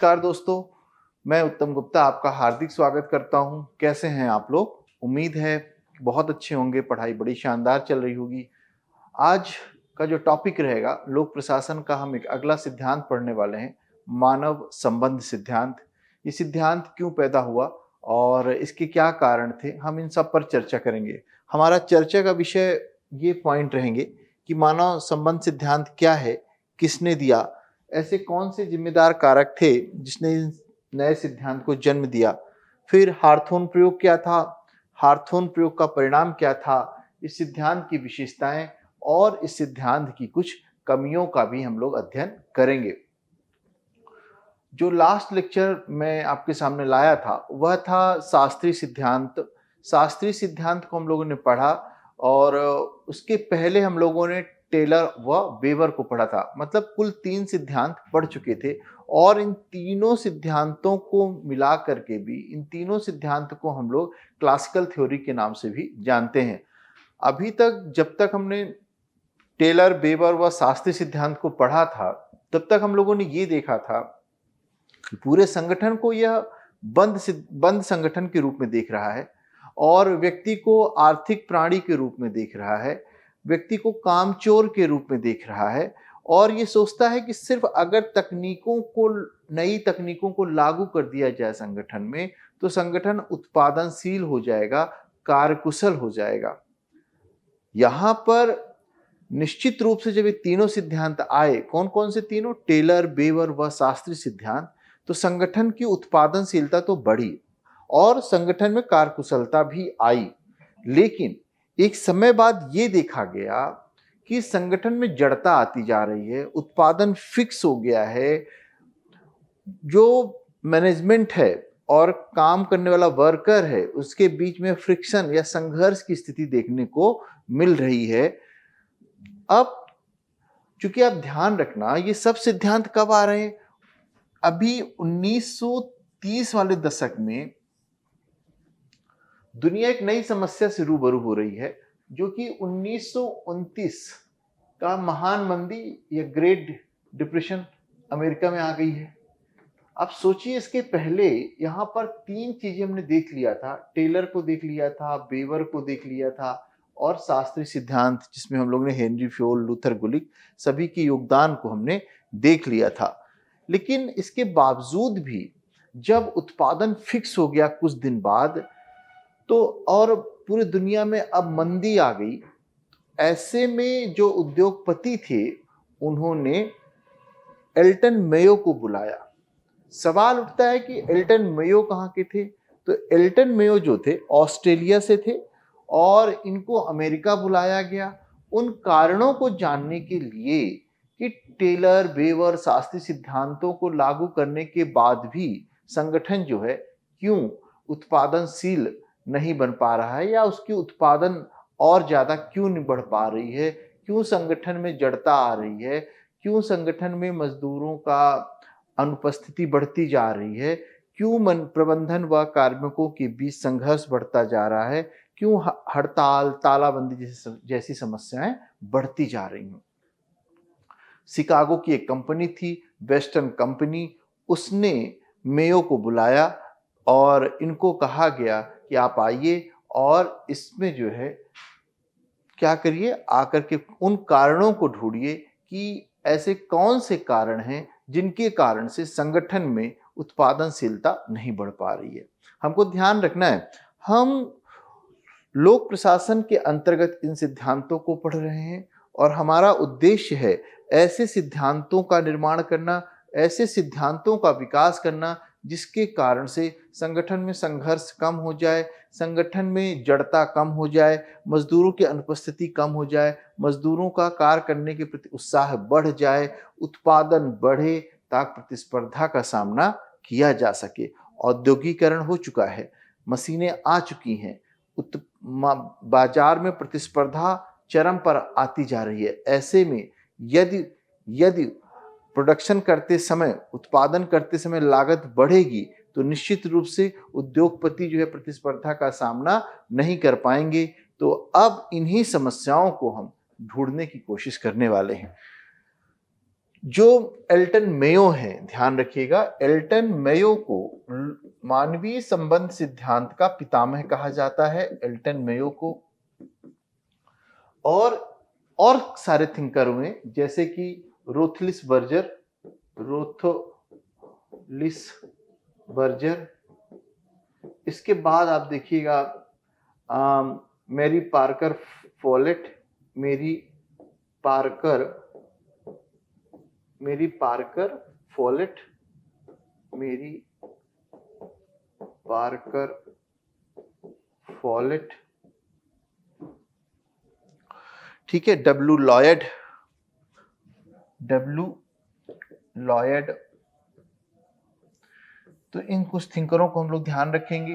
नमस्कार दोस्तों, मैं उत्तम गुप्ता आपका हार्दिक स्वागत करता हूं। कैसे हैं आप लोग? उम्मीद है बहुत अच्छे होंगे, पढ़ाई बड़ी शानदार चल रही होगी। आज का जो टॉपिक रहेगा, लोक प्रशासन का हम एक अगला सिद्धांत पढ़ने वाले हैं, मानव संबंध सिद्धांत। ये सिद्धांत क्यों पैदा हुआ और इसके क्या कारण थे, हम इन सब पर चर्चा करेंगे। हमारा चर्चा का विषय ये पॉइंट रहेंगे कि मानव संबंध सिद्धांत क्या है, किसने दिया, ऐसे कौन से जिम्मेदार कारक थे जिसने इस नए सिद्धांत को जन्म दिया। फिर हार्थोन प्रयोग क्या था, हार्थोन प्रयोग का परिणाम क्या था, इस सिद्धांत की विशेषताएं और इस सिद्धांत की कुछ कमियों का भी हम लोग अध्ययन करेंगे। जो लास्ट लेक्चर मैं आपके सामने लाया था वह था शास्त्रीय सिद्धांत। शास्त्रीय सिद्धांत को हम लोगों ने पढ़ा और उसके पहले हम लोगों ने टेलर व वेबर को पढ़ा था। मतलब कुल 3 सिद्धांत पढ़ चुके थे और इन तीनों सिद्धांतों को मिला करके भी इन तीनों सिद्धांत को हम लोग क्लासिकल थ्योरी के नाम से भी जानते हैं। अभी तक जब तक हमने टेलर, वेबर व शास्त्रीय सिद्धांत को पढ़ा था तब तक हम लोगों ने ये देखा था कि पूरे संगठन को यह बंद संगठन के रूप में देख रहा है और व्यक्ति को आर्थिक प्राणी के रूप में देख रहा है, व्यक्ति को कामचोर के रूप में देख रहा है और ये सोचता है कि सिर्फ अगर नई तकनीकों को लागू कर दिया जाए संगठन में तो संगठन उत्पादनशील हो जाएगा, कार्यकुशल हो जाएगा। यहां पर निश्चित रूप से जब ये तीनों सिद्धांत आए, कौन कौन से तीनों, टेलर, वेबर व शास्त्रीय सिद्धांत, तो संगठन की उत्पादनशीलता तो बढ़ी और संगठन में कार्यकुशलता भी आई। लेकिन एक समय बाद ये देखा गया कि संगठन में जड़ता आती जा रही है, उत्पादन फिक्स हो गया है, जो मैनेजमेंट है और काम करने वाला वर्कर है उसके बीच में फ्रिक्शन या संघर्ष की स्थिति देखने को मिल रही है। अब चूंकि आप ध्यान रखना, ये सब सिद्धांत कब आ रहे हैं? अभी 1930 वाले दशक में दुनिया एक नई समस्या से रूबरू हो रही है, जो कि 1929 का महान मंदी या ग्रेट डिप्रेशन अमेरिका में आ गई है। आप सोचिए, इसके पहले यहां पर 3 चीजें हमने देख लिया था, टेलर को देख लिया था, वेबर को देख लिया था और शास्त्रीय सिद्धांत जिसमें हम लोग ने हेनरी फ्योल, लूथर गुलिक सभी के योगदान को हमने देख लिया था। लेकिन इसके बावजूद भी जब उत्पादन फिक्स हो गया कुछ दिन बाद तो और पूरी दुनिया में अब मंदी आ गई, ऐसे में जो उद्योगपति थे उन्होंने एल्टन मेयो को बुलाया। सवाल उठता है कि एल्टन मेयो कहाँ के थे? तो एल्टन मेयो जो थे ऑस्ट्रेलिया से थे और इनको अमेरिका बुलाया गया उन कारणों को जानने के लिए कि टेलर, वेबर, शास्त्रीय सिद्धांतों को लागू करने के बाद भी संगठन जो है क्यों उत्पादनशील नहीं बन पा रहा है या उसकी उत्पादन और ज्यादा क्यों नहीं बढ़ पा रही है, क्यों संगठन में जड़ता आ रही है, क्यों संगठन में मजदूरों का अनुपस्थिति बढ़ती जा रही है, क्यों प्रबंधन व कार्मिकों के बीच संघर्ष बढ़ता जा रहा है, क्यों हड़ताल, तालाबंदी जैसी समस्याएं बढ़ती जा रही हैं। शिकागो की एक कंपनी थी, वेस्टर्न कंपनी, उसने मेयो को बुलाया और इनको कहा गया कि आप आइए और इसमें जो है क्या करिए, आकर के उन कारणों को ढूंढिए कि ऐसे कौन से कारण हैं जिनके कारण से संगठन में उत्पादनशीलता नहीं बढ़ पा रही है। हमको ध्यान रखना है, हम लोक प्रशासन के अंतर्गत इन सिद्धांतों को पढ़ रहे हैं और हमारा उद्देश्य है ऐसे सिद्धांतों का निर्माण करना, ऐसे सिद्धांतों का विकास करना जिसके कारण से संगठन में संघर्ष कम हो जाए, संगठन में जड़ता कम हो जाए, मजदूरों की अनुपस्थिति कम हो जाए, मजदूरों का कार्य करने के प्रति उत्साह बढ़ जाए, उत्पादन बढ़े ताकि प्रतिस्पर्धा का सामना किया जा सके। औद्योगिकरण हो चुका है, मशीनें आ चुकी हैं, बाजार में प्रतिस्पर्धा चरम पर आती जा रही है। ऐसे में यदि प्रोडक्शन करते समय, उत्पादन करते समय लागत बढ़ेगी तो निश्चित रूप से उद्योगपति जो है प्रतिस्पर्धा का सामना नहीं कर पाएंगे। तो अब इन्हीं समस्याओं को हम ढूंढने की कोशिश करने वाले हैं। जो एल्टन मेयो है, ध्यान रखिएगा, एल्टन मेयो को मानवीय संबंध सिद्धांत का पितामह कहा जाता है, एल्टन मेयो को। और सारे थिंकर हुए जैसे कि रोथलिस बर्जर। इसके बाद आप देखिएगा Mary Parker Follett, Mary Parker Follett, ठीक है। W Lloyd. तो इन कुछ थिंकरों को हम लोग ध्यान रखेंगे।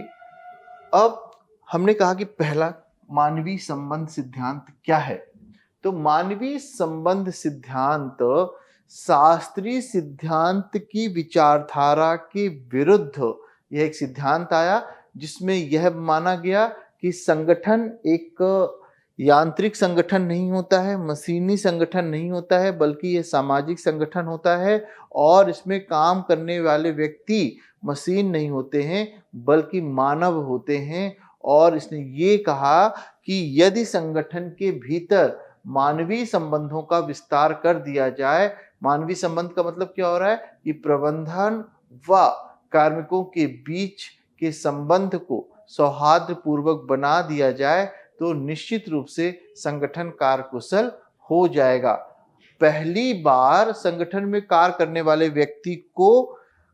अब हमने कहा कि पहला मानवीय संबंध सिद्धांत क्या है। तो मानवीय संबंध सिद्धांत शास्त्रीय सिद्धांत की विचारधारा के विरुद्ध यह एक सिद्धांत आया, जिसमें यह माना गया कि संगठन एक यांत्रिक संगठन नहीं होता है, मशीनी संगठन नहीं होता है, बल्कि यह सामाजिक संगठन होता है। और इसमें काम करने वाले व्यक्ति मशीन नहीं होते हैं, बल्कि मानव होते हैं। और इसने ये कहा कि यदि संगठन के भीतर मानवीय संबंधों का विस्तार कर दिया जाए, मानवीय संबंध का मतलब क्या हो रहा है कि प्रबंधन व कार्मिकों के बीच के संबंध को सौहार्दपूर्वक बना दिया जाए, तो निश्चित रूप से संगठन कार्यकुशल हो जाएगा। पहली बार संगठन में कार्य करने वाले व्यक्ति को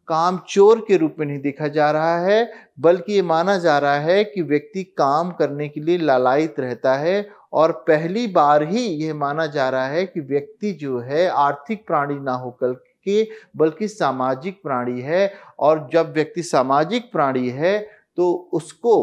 कामचोर के रूप में नहीं देखा जा रहा है, बल्कि ये माना जा रहा है कि व्यक्ति काम करने के लिए लालायित रहता है। और पहली बार ही यह माना जा रहा है कि व्यक्ति जो है आर्थिक प्राणी ना होकर के बल्कि सामाजिक प्राणी है। और जब व्यक्ति सामाजिक प्राणी है तो उसको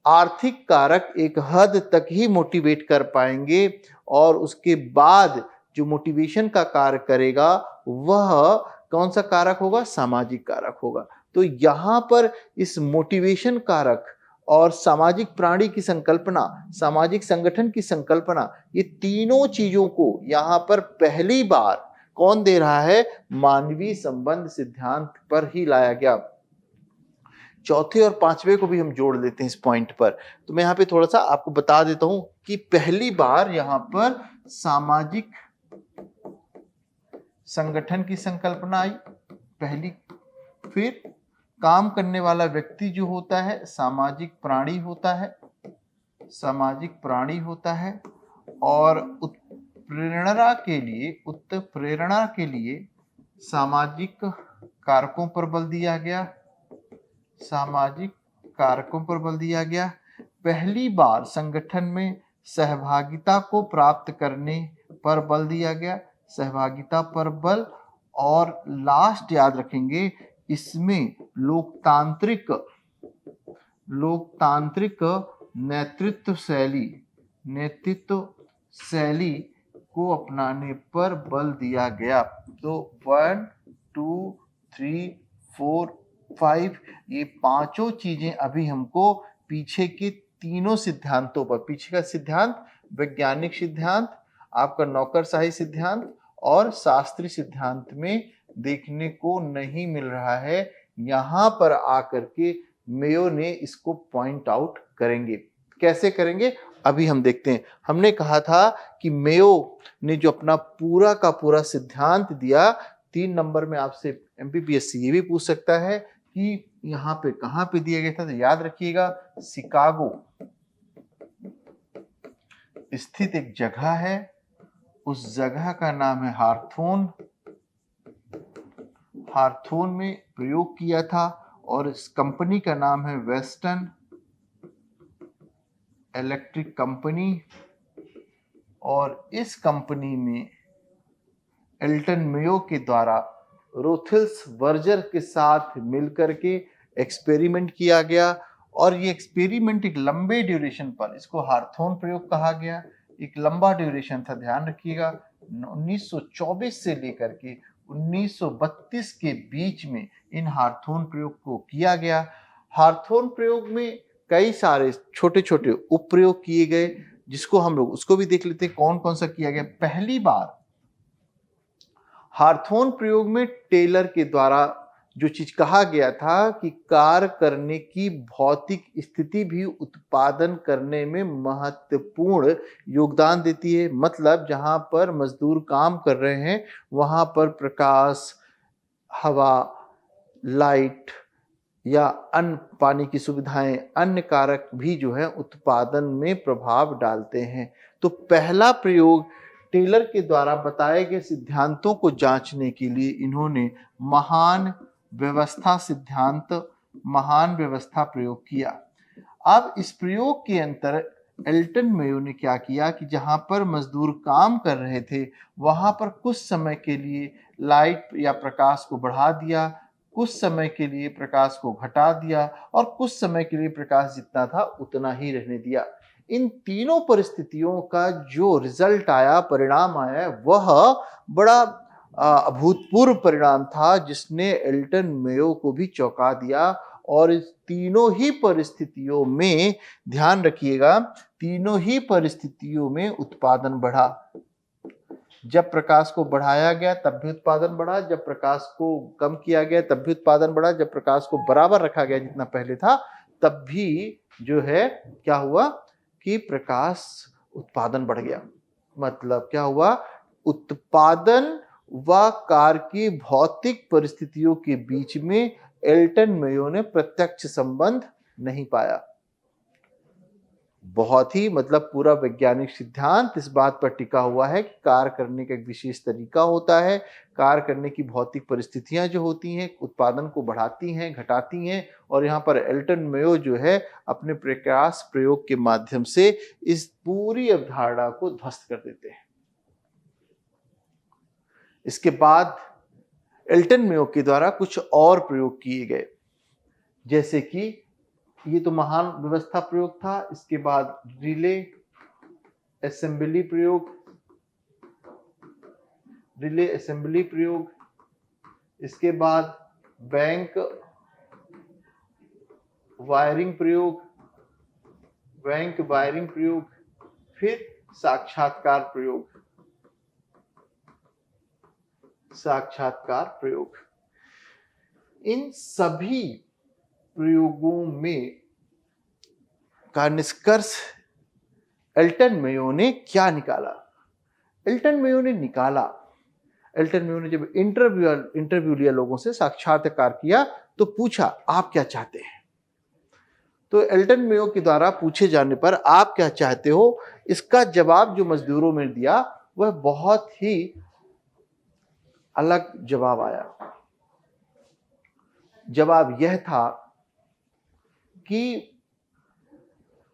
आर्थिक कारक एक हद तक ही मोटिवेट कर पाएंगे, और उसके बाद जो मोटिवेशन का कार्य करेगा वह कौन सा कारक होगा, सामाजिक कारक होगा। तो यहाँ पर इस मोटिवेशन कारक और सामाजिक प्राणी की संकल्पना, सामाजिक संगठन की संकल्पना, ये तीनों चीजों को यहाँ पर पहली बार कौन दे रहा है, मानवीय संबंध सिद्धांत पर ही लाया गया। चौथे और पांचवे को भी हम जोड़ लेते हैं इस पॉइंट पर। तो मैं यहाँ पे थोड़ा सा आपको बता देता हूं कि पहली बार यहाँ पर सामाजिक संगठन की संकल्पना आई पहली, फिर काम करने वाला व्यक्ति जो होता है सामाजिक प्राणी होता है, और उत्प्रेरणा के लिए सामाजिक कारकों पर बल दिया गया। पहली बार संगठन में सहभागिता को प्राप्त करने पर बल दिया गया, सहभागिता पर बल। और लास्ट याद रखेंगे, इसमें लोकतांत्रिक नेतृत्व शैली को अपनाने पर बल दिया गया। तो 1 2 3 4 5 ये पांचों चीजें अभी हमको पीछे के तीनों सिद्धांतों पर, पीछे का सिद्धांत वैज्ञानिक सिद्धांत, आपका नौकरशाही सिद्धांत और शास्त्रीय सिद्धांत में देखने को नहीं मिल रहा है। यहाँ पर आकर के मेयो ने इसको पॉइंट आउट करेंगे। कैसे करेंगे अभी हम देखते हैं। हमने कहा था कि मेयो ने जो अपना पूरा का पूरा सिद्धांत दिया, 3 नंबर में आपसे MPPSC ये भी पूछ सकता है कि यहाँ पे कहाँ पे दिया गया था। तो याद रखिएगा, शिकागो स्थित एक जगह है, उस जगह का नाम है हार्थोन में प्रयोग किया था, और इस कंपनी का नाम है वेस्टर्न इलेक्ट्रिक कंपनी। और इस कंपनी में एल्टन मेयो के द्वारा रोथल्स बर्जर के साथ मिलकर के एक्सपेरिमेंट किया गया, और ये एक्सपेरिमेंट एक लंबे ड्यूरेशन पर, इसको हार्थोन प्रयोग कहा गया, एक लंबा ड्यूरेशन था। ध्यान रखिएगा, 1924 से लेकर के 1932 के बीच में इन हार्थोन प्रयोग को किया गया। हार्थोन प्रयोग में कई सारे छोटे छोटे उपप्रयोग किए गए, जिसको हम लोग उसको भी देख लेते हैं कौन कौन सा किया गया। पहली बार हार्थोन प्रयोग में टेलर के द्वारा जो चीज कहा गया था कि कार्य करने की भौतिक स्थिति भी उत्पादन करने में महत्वपूर्ण योगदान देती है। मतलब जहां पर मजदूर काम कर रहे हैं वहां पर प्रकाश, हवा, लाइट या अन्य पानी की सुविधाएं, अन्य कारक भी जो है उत्पादन में प्रभाव डालते हैं। तो पहला प्रयोग टेलर के द्वारा बताए गए सिद्धांतों को जांचने के लिए इन्होंने महान व्यवस्था प्रयोग किया। अब इस प्रयोग के अंतर एल्टन मेयो ने क्या किया कि जहां पर मजदूर काम कर रहे थे वहां पर कुछ समय के लिए लाइट या प्रकाश को बढ़ा दिया, कुछ समय के लिए प्रकाश को घटा दिया और कुछ समय के लिए प्रकाश जितना था उतना ही रहने दिया। इन तीनों परिस्थितियों का जो रिजल्ट आया, परिणाम आया, वह बड़ा अभूतपूर्व परिणाम था जिसने एल्टन मेयो को भी चौंका दिया। और इस तीनों ही परिस्थितियों में, ध्यान रखिएगा, तीनों ही परिस्थितियों में उत्पादन बढ़ा। जब प्रकाश को बढ़ाया गया तब भी उत्पादन बढ़ा, जब प्रकाश को कम किया गया तब भी उत्पादन बढ़ा, जब प्रकाश को बराबर रखा गया जितना पहले था तब भी जो है क्या हुआ कि प्रकाश उत्पादन बढ़ गया। मतलब क्या हुआ, उत्पादन व कार्य की भौतिक परिस्थितियों के बीच में एल्टन मेयो ने प्रत्यक्ष संबंध नहीं पाया। बहुत ही मतलब पूरा वैज्ञानिक सिद्धांत इस बात पर टिका हुआ है कि कार्य करने का एक विशेष तरीका होता है। कार्य करने की भौतिक परिस्थितियां जो होती हैं उत्पादन को बढ़ाती हैं, घटाती हैं, और यहाँ पर एल्टन मेयो जो है अपने प्रकाश प्रयोग के माध्यम से इस पूरी अवधारणा को ध्वस्त कर देते हैं। इसके बाद एल्टन मेयो के द्वारा कुछ और प्रयोग किए गए, जैसे कि ये तो महान व्यवस्था प्रयोग था। इसके बाद रिले असेंबली प्रयोग, इसके बाद बैंक वायरिंग प्रयोग, फिर साक्षात्कार प्रयोग। इन सभी प्रयोगों में का निष्कर्ष एल्टन मेयो ने क्या निकाला? एल्टन मेयो ने जब इंटरव्यू लिया, लोगों से साक्षात्कार किया, तो पूछा आप क्या चाहते हैं। तो एल्टन मेयो के द्वारा पूछे जाने पर आप क्या चाहते हो, इसका जवाब जो मजदूरों में दिया वह बहुत ही अलग जवाब आया। जवाब यह था कि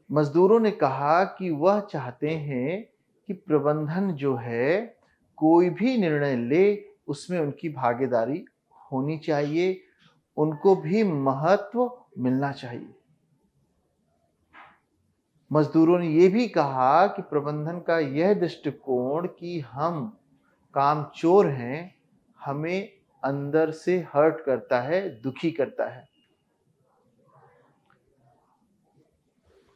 मजदूरों ने कहा कि वह चाहते हैं कि प्रबंधन जो है कोई भी निर्णय ले उसमें उनकी भागीदारी होनी चाहिए, उनको भी महत्व मिलना चाहिए। मजदूरों ने यह भी कहा कि प्रबंधन का यह दृष्टिकोण कि हम कामचोर हैं हमें अंदर से हर्ट करता है, दुखी करता है।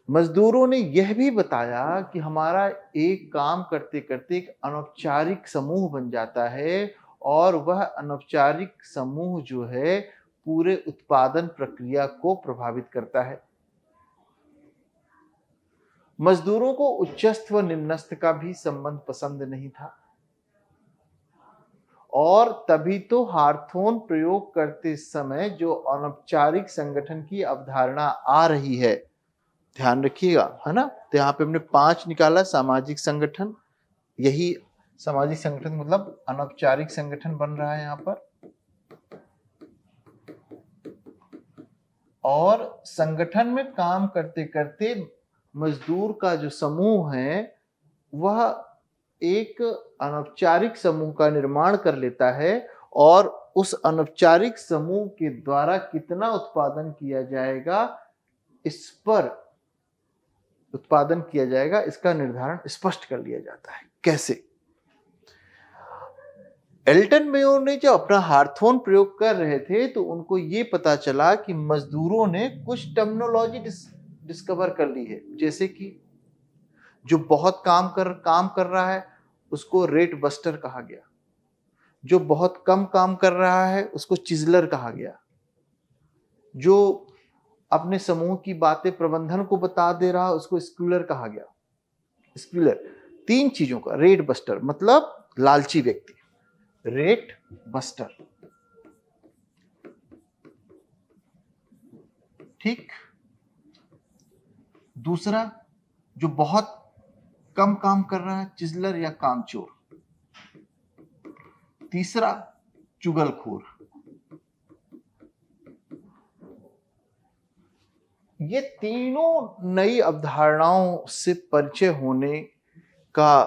मजदूरों ने यह भी बताया कि हमारा एक काम करते करते एक अनौपचारिक समूह बन जाता है और वह अनौपचारिक समूह जो है पूरे उत्पादन प्रक्रिया को प्रभावित करता है। मजदूरों को उच्चस्थ व निम्नस्थ का भी संबंध पसंद नहीं था, और तभी तो हार्थोन प्रयोग करते समय जो अनौपचारिक संगठन की अवधारणा आ रही है, ध्यान रखिएगा, है ना। तो यहाँ पे हमने 5 निकाला। सामाजिक संगठन, यही सामाजिक संगठन मतलब अनौपचारिक संगठन बन रहा है यहाँ पर। और संगठन में काम करते करते मजदूर का जो समूह है वह एक अनौपचारिक समूह का निर्माण कर लेता है, और उस अनौपचारिक समूह के द्वारा कितना उत्पादन किया जाएगा, इस पर उत्पादन किया जाएगा, इसका निर्धारण स्पष्ट कर लिया जाता है। कैसे? एल्टन मेयो ने जब अपना हार्थोन प्रयोग कर रहे थे तो उनको ये पता चला कि मजदूरों ने कुछ टर्मिनोलॉजी डिस्कवर कर ली है। जैसे कि जो बहुत काम कर रहा है उसको रेट बस्टर कहा गया, जो बहुत कम काम कर रहा है उसको चिजलर कहा गया, जो अपने समूह की बातें प्रबंधन को बता दे रहा उसको स्क्यूलर कहा गया। स्क्यूलर 3 चीजों का, रेट बस्टर मतलब लालची व्यक्ति, रेट बस्टर, ठीक। दूसरा जो बहुत कम काम कर रहा है, चिजलर या कामचोर। तीसरा चुगलखोर। ये तीनों नई अवधारणाओं से परिचय होने का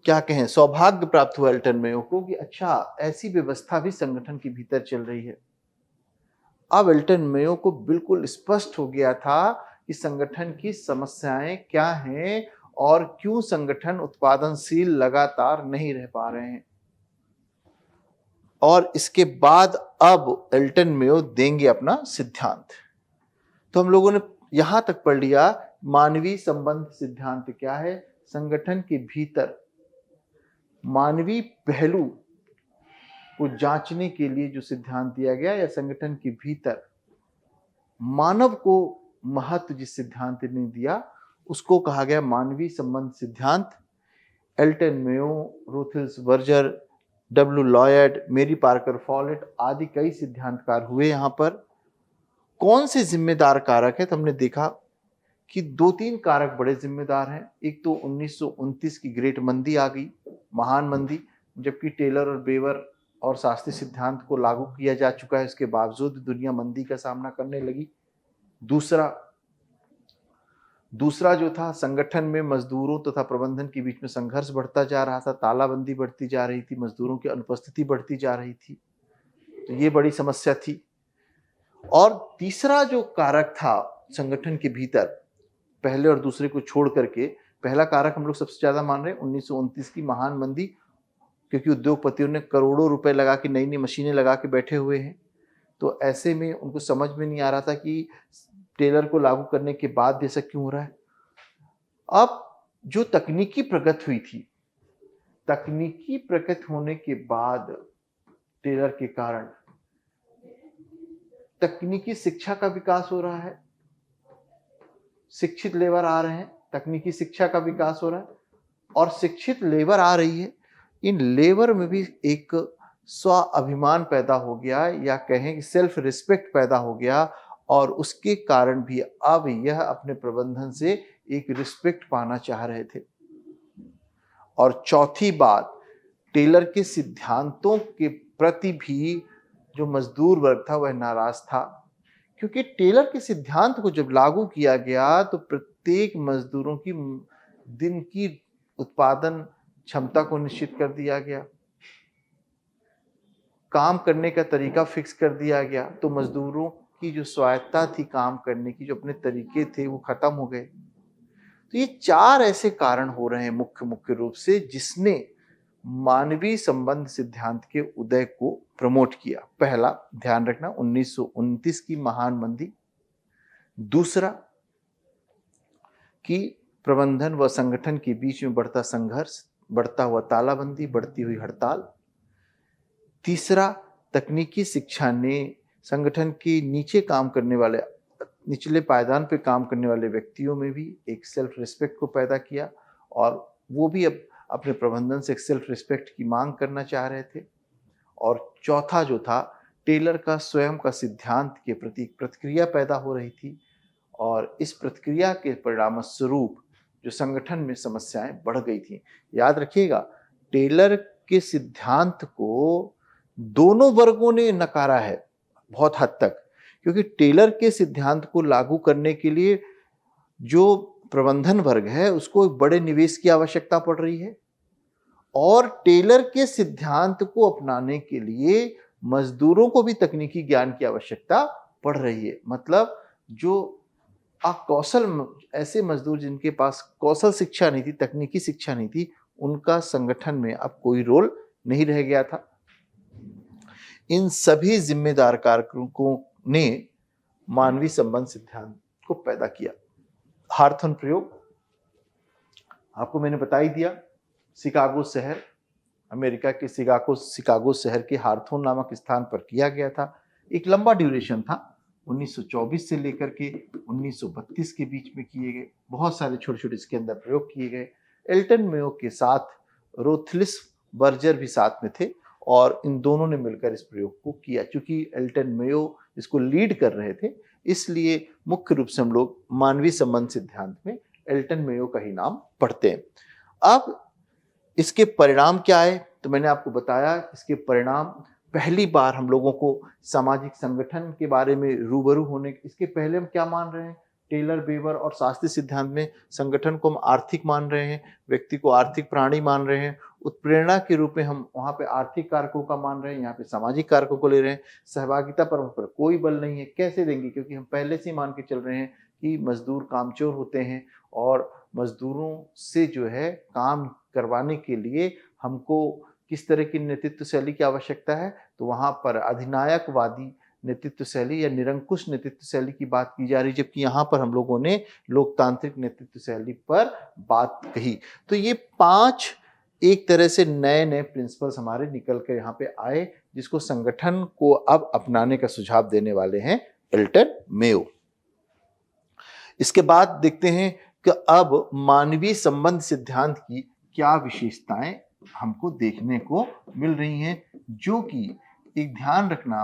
क्या कहें सौभाग्य प्राप्त हुआ एल्टन मेयो को कि अच्छा ऐसी व्यवस्था भी संगठन के भीतर चल रही है। अब एल्टन मेयो को बिल्कुल स्पष्ट हो गया था कि संगठन की समस्याएं क्या हैं और क्यों संगठन उत्पादनशील लगातार नहीं रह पा रहे हैं। और इसके बाद अब एल्टन मेयो देंगे अपना सिद्धांत। तो हम लोगों ने यहां तक पढ़ लिया मानवीय संबंध सिद्धांत क्या है, संगठन के भीतर मानवीय पहलू को जांचने के लिए जो सिद्धांत दिया गया, या संगठन के भीतर मानव को महत्व जिस सिद्धांत ने दिया उसको कहा गया मानवीय संबंध सिद्धांत। Elton Mayo, Roethlisberger, W Lloyd, Mary Parker Follett आदि कई सिद्धांतकार हुए। यहां पर कौन से जिम्मेदार कारक है, तो हमने देखा कि 2-3 कारक बड़े जिम्मेदार हैं। एक तो 1929 की ग्रेट मंदी आ गई, महान मंदी, जबकि टेलर और बेवर और शास्त्रीय सिद्धांत को लागू किया जा चुका है, इसके बावजूद दुनिया मंदी का सामना करने लगी। दूसरा जो था, संगठन में मजदूरों तथा प्रबंधन के बीच में संघर्ष बढ़ता जा रहा था, तालाबंदी बढ़ती जा रही थी, मजदूरों की अनुपस्थिति बढ़ती जा रही थी, तो ये बड़ी समस्या थी। और तीसरा जो कारक था संगठन के भीतर, पहले और दूसरे को छोड़ करके पहला कारक हम लोग सबसे ज्यादा मान रहे हैं 1929 की महान मंदी, क्योंकि उद्योगपतियों ने करोड़ों रुपए लगा के नई नई मशीनें लगा के बैठे हुए हैं। तो ऐसे में उनको समझ में नहीं आ रहा था कि टेलर को लागू करने के बाद ऐसा क्यों हो रहा है। अब जो तकनीकी प्रगति हुई थी, तकनीकी प्रगति होने के बाद टेलर के कारण तकनीकी शिक्षा का विकास हो रहा है, शिक्षित लेबर आ रहे हैं, तकनीकी शिक्षा का विकास हो रहा है और शिक्षित लेबर आ रही है। इन लेबर में भी एक स्व अभिमान पैदा हो गया, या कहें कि सेल्फ रिस्पेक्ट पैदा हो गया, और उसके कारण भी अब यह अपने प्रबंधन से एक रिस्पेक्ट पाना चाह रहे थे। और चौथी बात, टेलर के सिद्धांतों के प्रति भी जो मजदूर वर्ग था वह नाराज था, क्योंकि टेलर के सिद्धांत को जब लागू किया गया तो प्रत्येक मजदूरों की दिन की उत्पादन क्षमता को निश्चित कर दिया गया, काम करने का तरीका फिक्स कर दिया गया, तो मजदूरों की जो स्वायत्ता थी काम करने की, जो अपने तरीके थे वो खत्म हो गए। तो ये 4 ऐसे कारण हो रहे हैं मुख्य रूप से जिसने मानवीय संबंध सिद्धांत के उदय को प्रमोट किया। पहला, ध्यान रखना, 1929 की महान मंदी। दूसरा कि प्रबंधन व संगठन के बीच में बढ़ता संघर्ष, बढ़ता हुआ तालाबंदी, बढ़ती हुई हड़ताल। तीसरा, तकनीकी शिक्षा ने संगठन के नीचे काम करने वाले, निचले पायदान पे काम करने वाले व्यक्तियों में भी एक सेल्फ रिस्पेक्ट को पैदा किया, और वो भी अब अपने प्रबंधन से एक सेल्फ रिस्पेक्ट की मांग करना चाह रहे थे। और चौथा जो था, टेलर का स्वयं का सिद्धांत के प्रति प्रतिक्रिया पैदा हो रही थी, और इस प्रतिक्रिया के परिणाम स्वरूप जो संगठन में समस्याएं बढ़ गई थी। याद रखिएगा, टेलर के सिद्धांत को दोनों वर्गों ने नकारा है बहुत हद तक, क्योंकि टेलर के सिद्धांत को लागू करने के लिए जो प्रबंधन वर्ग है उसको एक बड़े निवेश की आवश्यकता पड़ रही है, और टेलर के सिद्धांत को अपनाने के लिए मजदूरों को भी तकनीकी ज्ञान की आवश्यकता पड़ रही है। मतलब जो अकौशल, ऐसे मजदूर जिनके पास कौशल शिक्षा नहीं थी, तकनीकी शिक्षा नहीं थी, उनका संगठन में अब कोई रोल नहीं रह गया था। इन सभी जिम्मेदार कारकों ने मानवीय संबंध सिद्धांत को पैदा किया। हार्थन प्रयोग आपको मैंने बता ही दिया। शिकागो शहर अमेरिका के शिकागो शहर के हार्थोन नामक स्थान पर किया गया था। एक लंबा ड्यूरेशन था, 1924 से लेकर के 1932 के बीच में किए गए। बहुत सारे छोटे छोटे इसके अंदर प्रयोग किए गए। एल्टन मेयो के साथ रोथलिस बर्जर भी साथ में थे और इन दोनों ने मिलकर इस प्रयोग को किया। चूंकि एल्टन मेयो इसको लीड कर रहे थे, इसलिए मुख्य रूप से हम लोग मानवीय संबंध सिद्धांत में एल्टन मेयो का ही नाम पढ़ते हैं। अब इसके परिणाम क्या है, तो मैंने आपको बताया इसके परिणाम। पहली बार हम लोगों को सामाजिक संगठन के बारे में रूबरू होने, इसके पहले हम क्या मान रहे हैं, टेलर, बेवर और शास्त्रीय सिद्धांत में संगठन को हम आर्थिक मान रहे हैं, व्यक्ति को आर्थिक प्राणी मान रहे हैं। उत्प्रेरणा के रूप में हम वहाँ पे आर्थिक कारकों का मान रहे हैं, यहाँ पे सामाजिक कारकों को ले रहे हैं। सहभागिता पर कोई बल नहीं है। कैसे देंगे, क्योंकि हम पहले से मान के चल रहे हैं कि मजदूर कामचोर होते हैं और मजदूरों से जो है काम करवाने के लिए हमको किस तरह की नेतृत्व शैली की आवश्यकता है, तो वहाँ पर अधिनायकवादी नेतृत्व शैली या निरंकुश नेतृत्व शैली की बात की जा रही, जबकि यहाँ पर हम लोगों ने लोकतांत्रिक नेतृत्व शैली पर बात कही। तो ये 5 एक तरह से नए नए प्रिंसिपल्स हमारे निकल कर यहाँ पे आए, जिसको संगठन को अब अपनाने का सुझाव देने वाले हैं एल्टन मेयो। इसके बाद देखते हैं कि अब मानवीय संबंध सिद्धांत की क्या विशेषताएं हमको देखने को मिल रही हैं। जो कि एक ध्यान रखना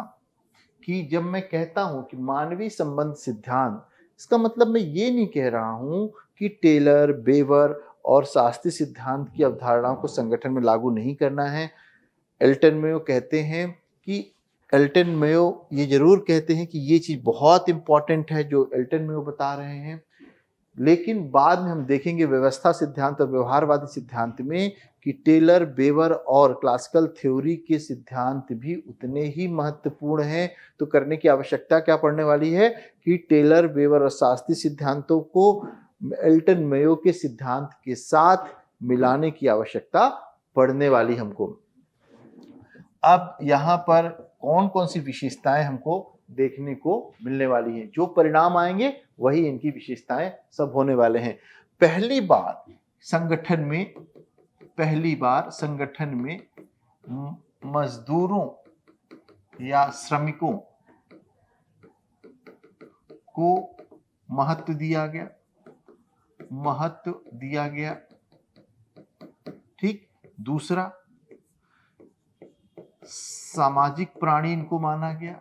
कि जब मैं कहता हूं कि मानवीय संबंध सिद्धांत, इसका मतलब मैं ये नहीं कह रहा हूं कि टेलर, बेवर और शास्त्रीय सिद्धांत की अवधारणाओं को संगठन में लागू नहीं करना है। एल्टन मेयो कहते हैं कि एल्टन मेयो ये जरूर कहते हैं कि ये चीज बहुत इंपॉर्टेंट है जो एल्टन मेयो बता रहे हैं, लेकिन बाद में हम देखेंगे व्यवस्था सिद्धांत और व्यवहारवादी सिद्धांत में कि टेलर, बेवर और क्लासिकल थ्योरी के सिद्धांत भी उतने ही महत्वपूर्ण हैं। तो करने की आवश्यकता क्या पड़ने वाली है कि टेलर, बेवर और शास्त्रीय सिद्धांतों को एल्टन मेयो के सिद्धांत के साथ मिलाने की आवश्यकता पड़ने वाली हमको। अब यहाँ पर कौन कौन सी विशेषताएं हमको देखने को मिलने वाली हैं, जो परिणाम आएंगे वही इनकी विशेषताएं सब होने वाले हैं। पहली बार संगठन में मजदूरों या श्रमिकों को महत्व दिया गया। ठीक। दूसरा, सामाजिक प्राणी इनको माना गया,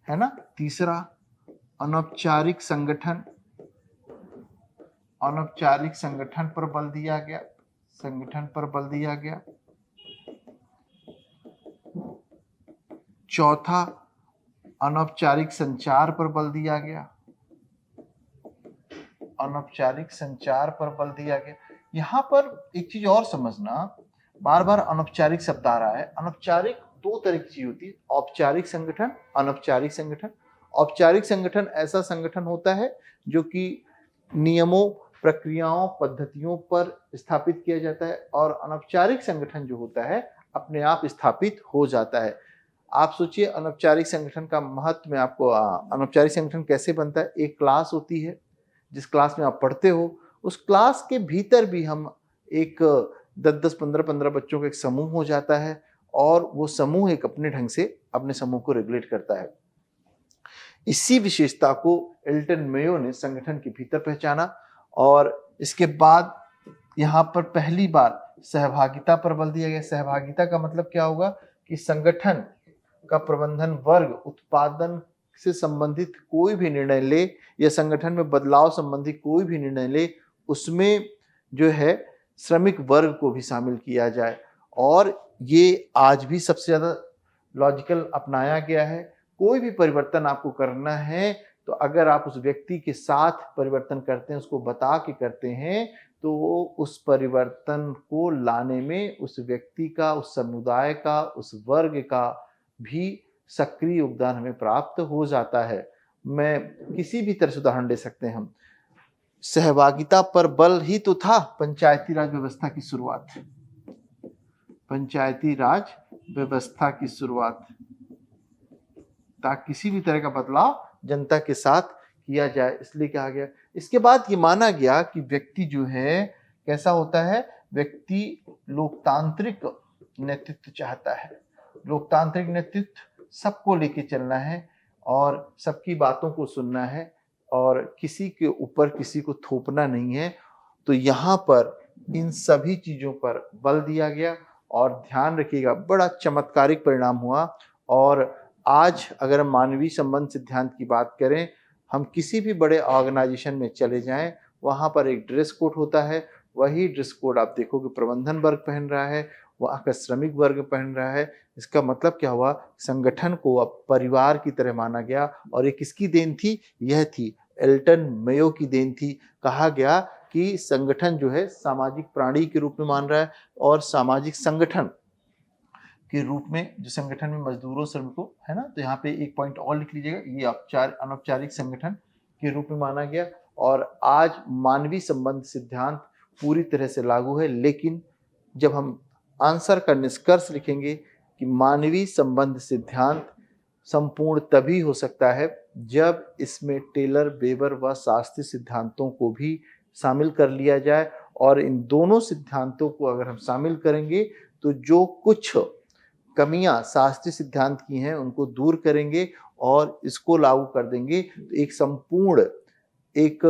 है ना। तीसरा, अनौपचारिक संगठन पर बल दिया गया। चौथा, अनौपचारिक संचार पर बल दिया गया। यहाँ पर एक चीज और समझना, बार बार अनौपचारिक शब्द आ रहा है। अनौपचारिक 2 तरह की चीज होती है, औपचारिक संगठन, अनौपचारिक संगठन। औपचारिक संगठन ऐसा संगठन होता है जो कि नियमों, प्रक्रियाओं, पद्धतियों पर स्थापित किया जाता है, और अनौपचारिक संगठन जो होता है अपने आप स्थापित हो जाता है। आप सोचिए अनौपचारिक संगठन का महत्व में आपको, अनौपचारिक संगठन कैसे बनता है। एक क्लास होती है, जिस क्लास में आप पढ़ते हो, उस क्लास के भीतर भी हम एक 10-10, 15-15 बच्चों का एक समूह हो जाता है, और वो समूह एक अपने ढंग से अपने समूह को रेगुलेट करता है। इसी विशेषता को एल्टन मेयो ने संगठन के भीतर पहचाना, और इसके बाद यहाँ पर पहली बार सहभागिता पर बल दिया गया। सहभागिता का मतलब क्या होगा कि संगठन का प्रबंधन वर्ग उत्पादन से संबंधित कोई भी निर्णय ले या संगठन में बदलाव संबंधी कोई भी निर्णय ले, उसमें जो है श्रमिक वर्ग को भी शामिल किया जाए। और ये आज भी सबसे ज्यादा लॉजिकल अपनाया गया है। कोई भी परिवर्तन आपको करना है तो अगर आप उस व्यक्ति के साथ परिवर्तन करते हैं, उसको बता के करते हैं, तो उस परिवर्तन को लाने में उस व्यक्ति का, उस समुदाय का, उस वर्ग का भी सक्रिय योगदान हमें प्राप्त हो जाता है। मैं किसी भी तरह से उदाहरण ले सकते हैं हम। सहभागिता पर बल ही तो था पंचायती राज व्यवस्था की शुरुआत। ताकि किसी भी तरह का बदलाव जनता के साथ किया जाए, इसलिए कहा गया। इसके बाद ये माना गया कि व्यक्ति जो है कैसा होता है, व्यक्ति लोकतांत्रिक नेतृत्व चाहता है। लोकतांत्रिक नेतृत्व सबको लेके चलना है और सबकी बातों को सुनना है और किसी के ऊपर किसी को थोपना नहीं है। तो यहाँ पर इन सभी चीजों पर बल दिया गया और ध्यान रखिएगा बड़ा चमत्कारिक परिणाम हुआ। और आज अगर हम मानवीय संबंध सिद्धांत की बात करें, हम किसी भी बड़े ऑर्गेनाइजेशन में चले जाएं, वहां पर एक ड्रेस कोड होता है। वही ड्रेस कोड आप देखोगे प्रबंधन वर्ग पहन रहा है, वहाँ का श्रमिक वर्ग पहन रहा है। इसका मतलब क्या हुआ, संगठन को अब परिवार की तरह माना गया। और ये किसकी देन थी, यह थी एल्टन मेयो की देन थी। कहा गया कि संगठन जो है सामाजिक प्राणी के रूप में मान रहा है और सामाजिक संगठन के रूप में, जो संगठन में मजदूरों श्रमिकों है ना, तो यहाँ पे एक पॉइंट और लिख लीजिएगा, ये अनौपचारिक संगठन के रूप में माना गया। और आज मानवीय संबंध सिद्धांत पूरी तरह से लागू है। लेकिन जब हम आंसर का निष्कर्ष लिखेंगे कि मानवीय संबंध सिद्धांत संपूर्ण तभी हो सकता है जब इसमें टेलर, वेबर व शास्त्रीय सिद्धांतों को भी शामिल कर लिया जाए। और इन दोनों सिद्धांतों को अगर हम शामिल करेंगे तो जो कुछ कमियां शास्त्रीय सिद्धांत की हैं उनको दूर करेंगे और इसको लागू कर देंगे, तो एक संपूर्ण, एक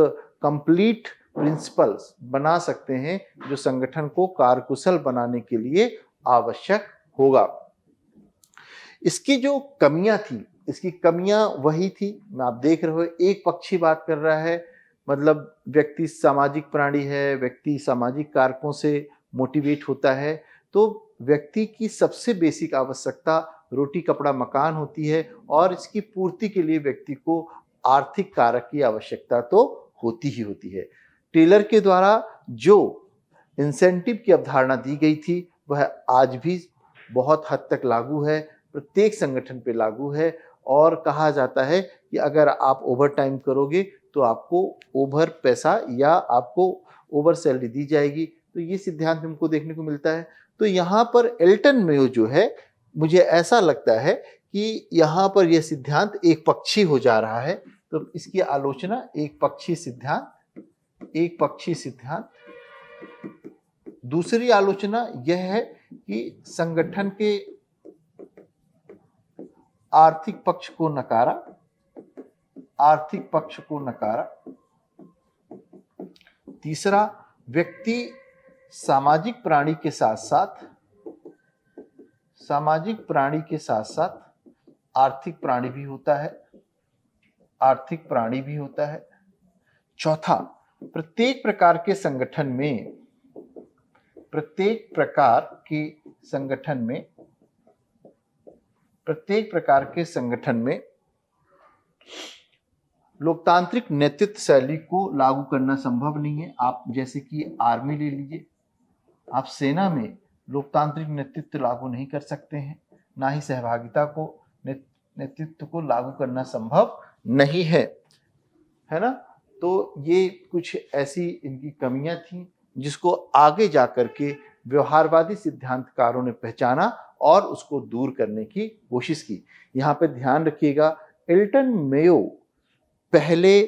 कंप्लीट प्रिंसिपल्स बना सकते हैं जो संगठन को कार्यकुशल बनाने के लिए आवश्यक होगा। इसकी जो कमियां थी, इसकी कमियां वही थी, आप देख रहे हो एक पक्षी बात कर रहा है, मतलब व्यक्ति सामाजिक प्राणी है, व्यक्ति सामाजिक कारकों से मोटिवेट होता है। तो व्यक्ति की सबसे बेसिक आवश्यकता रोटी कपड़ा मकान होती है और इसकी पूर्ति के लिए व्यक्ति को आर्थिक कारक की आवश्यकता तो होती ही होती है। टेलर के द्वारा जो इंसेंटिव की अवधारणा दी गई थी वह आज भी बहुत हद तक लागू है, प्रत्येक संगठन पे लागू है। और कहा जाता है कि अगर आप ओवर टाइम करोगे तो आपको ओवर पैसा या आपको ओवर सैलरी दी जाएगी। तो ये सिद्धांत हमको देखने को मिलता है। तो यहाँ पर एल्टन मेयो जो है, मुझे ऐसा लगता है कि यहाँ पर यह सिद्धांत एक पक्षी हो जा रहा है। तो इसकी आलोचना एक पक्षी सिद्धांत। दूसरी आलोचना यह है कि संगठन के आर्थिक पक्ष को नकारा। तीसरा, व्यक्ति सामाजिक प्राणी के साथ साथ आर्थिक प्राणी भी होता है। चौथा, प्रत्येक प्रकार के संगठन में लोकतांत्रिक नेतृत्व शैली को लागू करना संभव नहीं है। आप जैसे कि आर्मी ले लीजिए, आप सेना में लोकतांत्रिक नेतृत्व लागू नहीं कर सकते हैं, ना ही सहभागिता को नेतृत्व को लागू करना संभव नहीं है ना। तो ये कुछ ऐसी इनकी कमियां थी जिसको आगे जाकर के व्यवहारवादी सिद्धांतकारों ने पहचाना और उसको दूर करने की कोशिश की। यहाँ पे ध्यान रखिएगा, एल्टन मेयो पहले,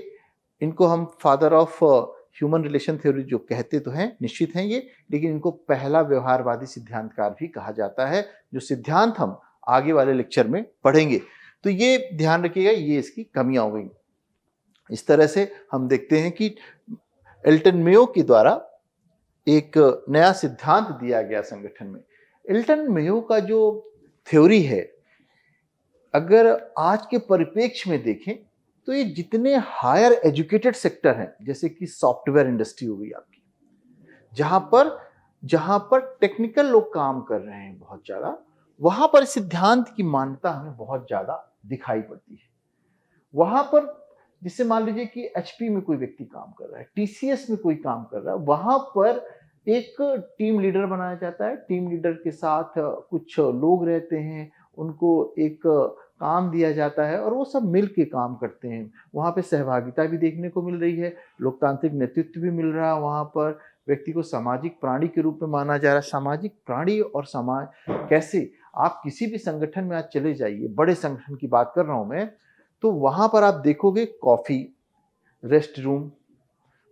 इनको हम father of human relation theory जो कहते तो हैं, निश्चित हैं ये, लेकिन इनको पहला व्यवहारवादी सिद्धांतकार भी कहा जाता है, जो सिद्धांत हम आगे वाले लेक्चर में पढ़ेंगे। तो ये ध्यान रखिएगा, ये इसकी कमियां हो गई। इस तरह से हम देखते हैं कि एल्टन मेयो के द्वारा एक नया सिद्धांत दिया गया संगठन में। एल्टन मेयो का जो थ्योरी है, अगर आज के परिप्रेक्ष्य में देखें तो ये जितने हायर एजुकेटेड सेक्टर हैं, जैसे कि सॉफ्टवेयर इंडस्ट्री हो गई आपकी, जहां पर टेक्निकल लोग काम कर रहे हैं बहुत ज्यादा, वहां पर सिद्धांत की मान्यता हमें बहुत ज्यादा दिखाई पड़ती है। वहां पर जिससे मान लीजिए कि एचपी में कोई व्यक्ति काम कर रहा है, टीसीएस में कोई काम कर रहा है, वहां पर एक टीम लीडर बनाया जाता है। टीम लीडर के साथ कुछ लोग रहते हैं, उनको एक काम दिया जाता है और वो सब मिल के काम करते हैं। वहाँ पे सहभागिता भी देखने को मिल रही है, लोकतांत्रिक नेतृत्व भी मिल रहा है। वहाँ पर व्यक्ति को सामाजिक प्राणी के रूप में माना जा रहा है। सामाजिक प्राणी और समाज कैसे, आप किसी भी संगठन में आज चले जाइए, बड़े संगठन की बात कर रहा हूँ मैं, तो वहाँ पर आप देखोगे कॉफी, रेस्ट रूम,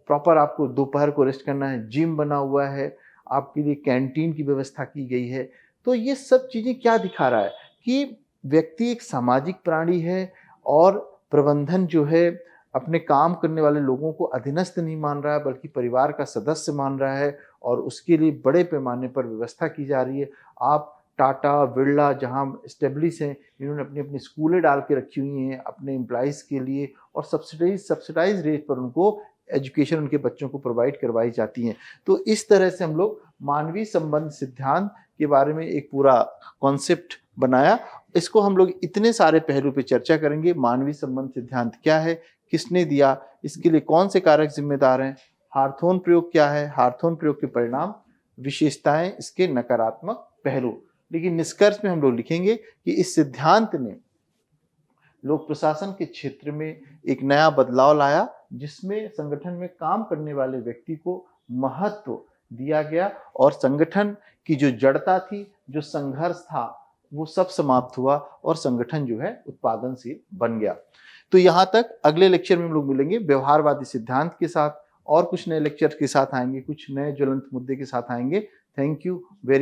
प्रॉपर आपको दोपहर को रेस्ट करना है, जिम बना हुआ है, आपके लिए कैंटीन की व्यवस्था की गई है। तो ये सब चीज़ें क्या दिखा रहा है कि व्यक्ति एक सामाजिक प्राणी है और प्रबंधन जो है अपने काम करने वाले लोगों को अधीनस्थ नहीं मान रहा है बल्कि परिवार का सदस्य मान रहा है और उसके लिए बड़े पैमाने पर व्यवस्था की जा रही है। आप टाटा, बिरला जहाँ एस्टेब्लिश हैं, इन्होंने अपनी अपनी स्कूलें डाल के रखी हुई हैं अपने एम्प्लॉइज़ के लिए और सब्सिडाइज रेट पर उनको एजुकेशन उनके बच्चों को प्रोवाइड करवाई जाती हैं। तो इस तरह से हम लोग मानवीय संबंध सिद्धांत के बारे में एक पूरा कॉन्सेप्ट बनाया। इसको हम लोग इतने सारे पहलू पे चर्चा करेंगे। मानवीय संबंध सिद्धांत क्या है, किसने दिया, इसके लिए कौन से कारक जिम्मेदार हैं, हार्थोन प्रयोग क्या है, हार्थोन प्रयोग के परिणाम, विशेषताएं, इसके नकारात्मक पहलू। लेकिन निष्कर्ष में हम लोग लिखेंगे कि इस सिद्धांत ने लोक प्रशासन के क्षेत्र में एक नया बदलाव लाया जिसमें संगठन में काम करने वाले व्यक्ति को महत्व दिया गया और संगठन की जो जड़ता थी, जो संघर्ष था, वो सब समाप्त हुआ और संगठन जो है उत्पादनशील बन गया। तो यहाँ तक। अगले लेक्चर में हम लोग मिलेंगे व्यवहारवादी सिद्धांत के साथ और कुछ नए लेक्चर के साथ आएंगे, कुछ नए ज्वलंत मुद्दे के साथ आएंगे। Thank you very much.